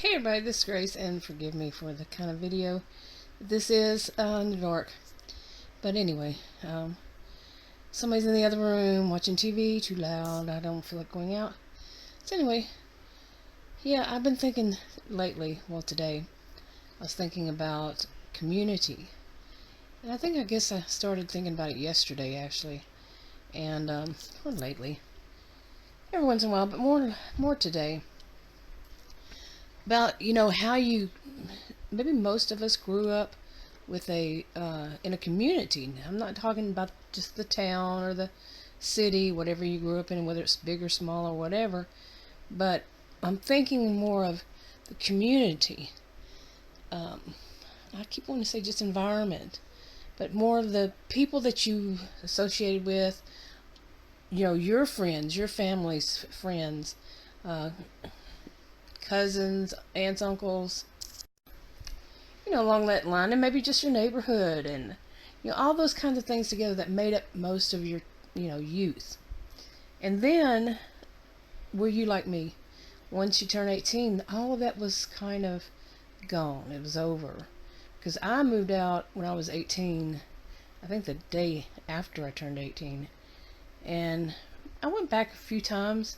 Hey everybody, this is Grace, and forgive me for the kind of video this is in the dark. But anyway, somebody's in the other room watching TV, too loud, I don't feel like going out. So anyway, yeah, I've been thinking lately, well today, I was thinking about community. And I guess I started thinking about it yesterday actually, and or lately. Every once in a while, but more today. About, how maybe most of us grew up with in a community. I'm not talking about just the town or the city, whatever you grew up in, whether it's big or small or whatever, but I'm thinking more of the community. I keep wanting to say just environment, but more of the people that you associated with, your friends, your family's friends, uh, cousins, aunts, uncles, along that line, and maybe just your neighborhood, and all those kinds of things together that made up most of your youth. And then, were you like me? Once you turn 18, all of that was kind of gone. It was over. Because I moved out when I was 18, I think the day after I turned 18. And I went back a few times,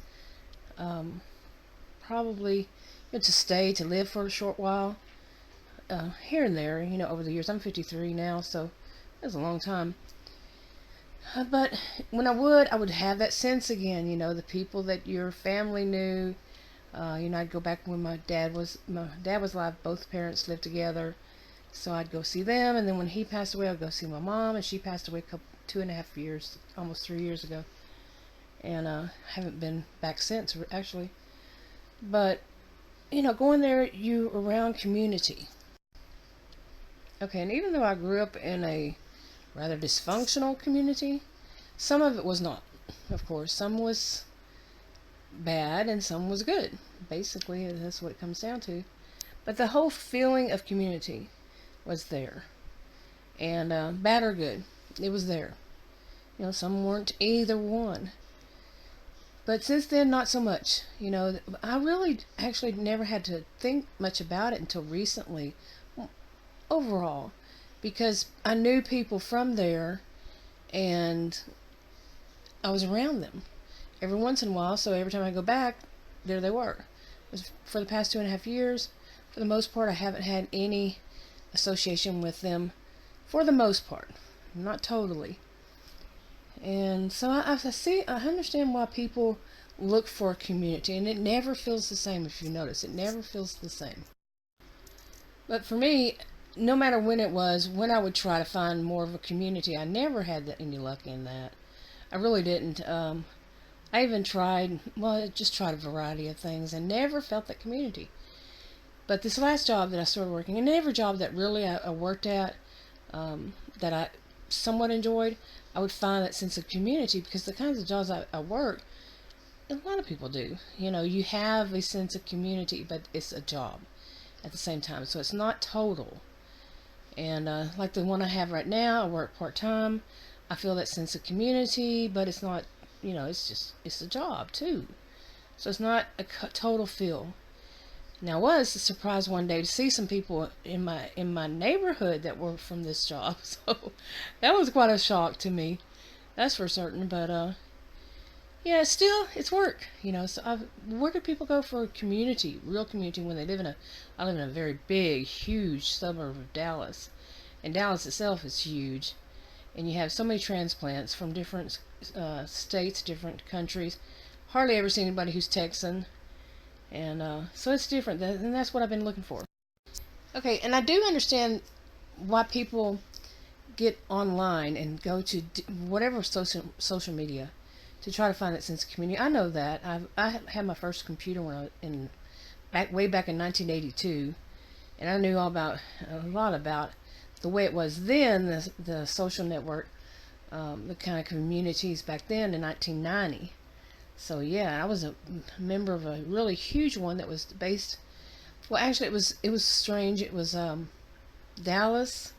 probably to stay, to live for a short while. Here and there, over the years. I'm 53 now, so that's a long time. But when I would have that sense again, the people that your family knew. I'd go back when my dad was alive. Both parents lived together, so I'd go see them. And then when he passed away, I'd go see my mom, and she passed away 2.5 years, almost 3 years ago. And haven't been back since, actually. But going there, you around community. Okay, and even though I grew up in a rather dysfunctional community, some of it was not, of course. Some was bad and some was good. Basically, that's what it comes down to. But the whole feeling of community was there. And bad or good, it was there. Some weren't either one. But since then, not so much. I really actually never had to think much about it until recently, overall, because I knew people from there and I was around them every once in a while, so every time I go back, there they were. For the past 2.5 years, for the most part, I haven't had any association with them, for the most part, not totally. And so I understand why people look for a community, and it never feels the same. If you notice, it never feels the same. But for me, no matter when it was, when I would try to find more of a community, I never had any luck in that. I really didn't. I even tried, I just tried a variety of things and never felt that community. But this last job that I started working, and every job that really I worked at, that I somewhat enjoyed, I would find that sense of community, because the kinds of jobs I worked, a lot of people do. You have a sense of community, but it's a job at the same time, so it's not total. And like the one I have right now, I work part-time. I feel that sense of community, but it's not, it's a job too. So it's not a total feel. Now, I was surprised one day to see some people in my neighborhood that were from this job. So that was quite a shock to me. That's for certain. But yeah, still, it's work. So where do people go for community, real community, when they live I live in a very big, huge suburb of Dallas. And Dallas itself is huge. And you have so many transplants from different states, different countries. Hardly ever see anybody who's Texan. And so it's different. And that's what I've been looking for. Okay, and I do understand why people get online and go to whatever social media to try to find that sense of community. I know that. I had my first computer when way back in 1982, and I knew a lot about the way it was then, the social network, the kind of communities back then in 1990. So yeah, I was a member of a really huge one that was based. Well, actually, it was strange. It was Dallas,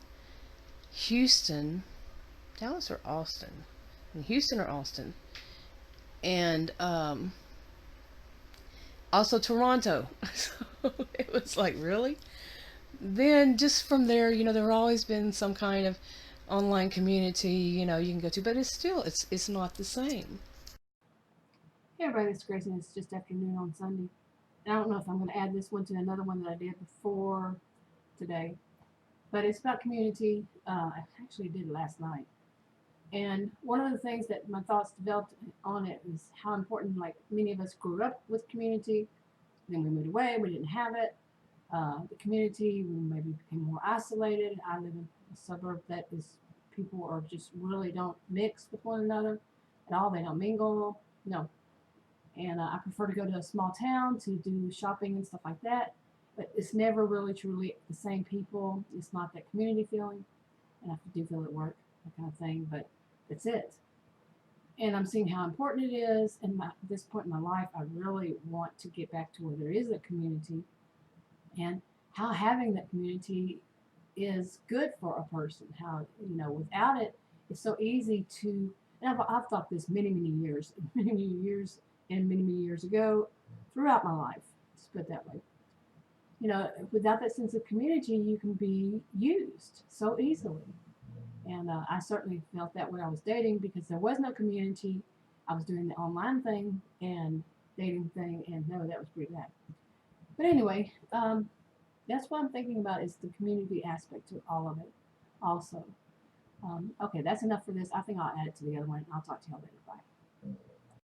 Houston, Dallas or Austin, Houston or Austin, and Also Toronto. So it was like, really? Then just from there, there always been some kind of online community, you can go to, but it's not the same. Hey everybody, it's Grace, and it's just afternoon on Sunday. And I don't know if I'm going to add this one to another one that I did before today, but it's about community. I actually did it last night. And one of the things that my thoughts developed on it is how important, like many of us grew up with community, then we moved away, we didn't have it. The community, we maybe became more isolated. I live in a suburb that is, people are just really don't mix with one another at all. They don't mingle. No, and I prefer to go to a small town to do shopping and stuff like that. But it's never really truly the same people. It's not that community feeling, and I do feel at work, that kind of thing. But that's it. And I'm seeing how important it is. And at this point in my life, I really want to get back to where there is a community, and how having that community is good for a person. How, without it, it's so easy to, and I've thought this many, many years, many years, and many, many years ago, throughout my life, let's put it that way. Without that sense of community, you can be used so easily. And I certainly felt that when I was dating because there was no community. I was doing the online thing and dating thing, and no, that was pretty bad. But anyway, that's what I'm thinking about is the community aspect to all of it also. Okay, that's enough for this. I think I'll add it to the other one. I'll talk to y'all later. Bye.